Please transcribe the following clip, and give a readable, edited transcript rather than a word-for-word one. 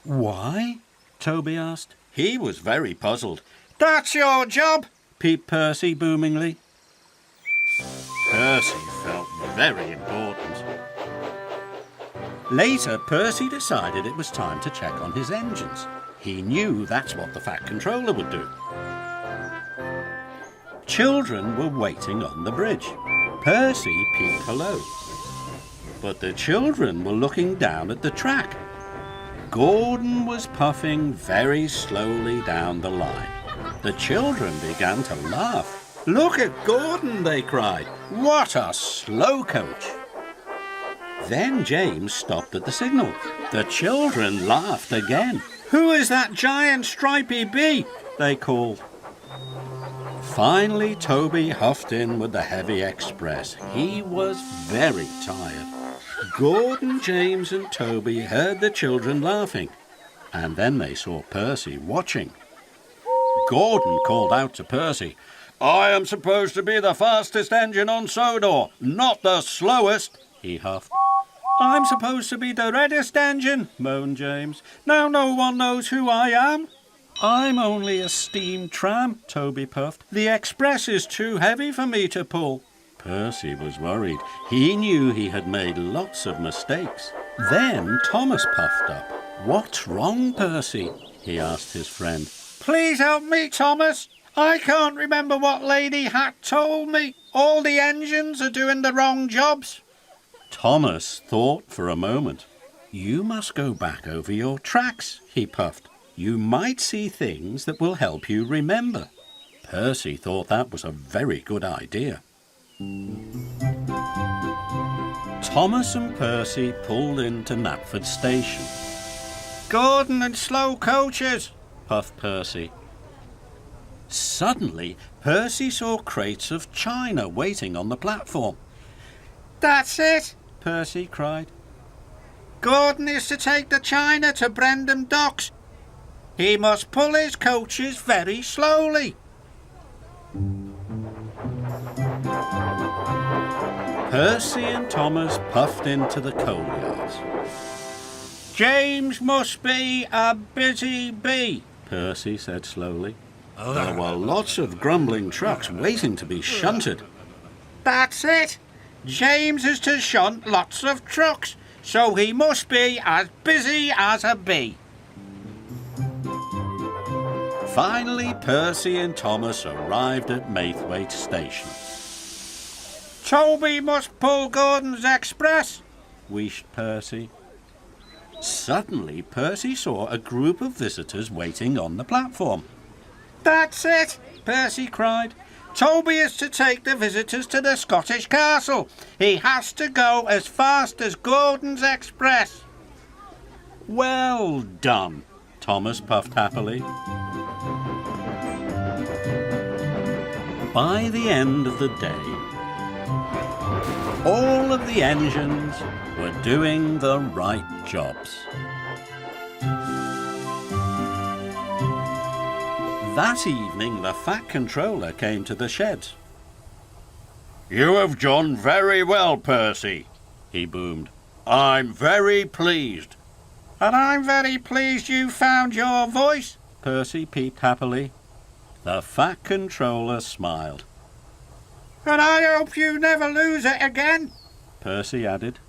Why? Toby asked. He was very puzzled. That's your job, peeped Percy boomingly. Percy felt very important. Later, Percy decided it was time to check on his engines. He knew that's what the Fat Controller would do. Children were waiting on the bridge. Percy peeped below. But the children were looking down at the track. Gordon was puffing very slowly down the line. The children began to laugh. "Look at Gordon," they cried. "What a slow coach." Then James stopped at the signal. The children laughed again. "Who is that giant stripy bee?" they called. Finally, Toby huffed in with the heavy express. He was very tired. Gordon, James and Toby heard the children laughing, and then they saw Percy watching. Gordon called out to Percy, "I am supposed to be the fastest engine on Sodor, not the slowest," he huffed. "I'm supposed to be the reddest engine," moaned James. "Now no one knows who I am." "I'm only a steam tram," Toby puffed. "The express is too heavy for me to pull." Percy was worried. He knew he had made lots of mistakes. Then Thomas puffed up. "What's wrong, Percy?" he asked his friend. "Please help me, Thomas. I can't remember what Lady Hat told me. All the engines are doing the wrong jobs." Thomas thought for a moment. "You must go back over your tracks," he puffed. "You might see things that will help you remember." Percy thought that was a very good idea. Thomas and Percy pulled into Knapford Station. "Gordon and slow coaches," puffed Percy. Suddenly, Percy saw crates of china waiting on the platform. "That's it," Percy cried. "Gordon is to take the china to Brendam Docks. He must pull his coaches very slowly." Percy and Thomas puffed into the coal yards. "James must be a busy bee," Percy said slowly. There were lots of grumbling trucks waiting to be shunted. "That's it. James is to shunt lots of trucks, so he must be as busy as a bee." Finally, Percy and Thomas arrived at Maithwaite Station. "Toby must pull Gordon's express," wheezed Percy. Suddenly, Percy saw a group of visitors waiting on the platform. "That's it," Percy cried. "Toby is to take the visitors to the Scottish castle. He has to go as fast as Gordon's express." "Well done," Thomas puffed happily. By the end of the day, all of the engines were doing the right jobs. That evening, the Fat Controller came to the sheds. "You have done very well, Percy," he boomed. "I'm very pleased." "And I'm very pleased you found your voice," Percy peeped happily. The Fat Controller smiled. "And I hope you never lose it again," Percy added.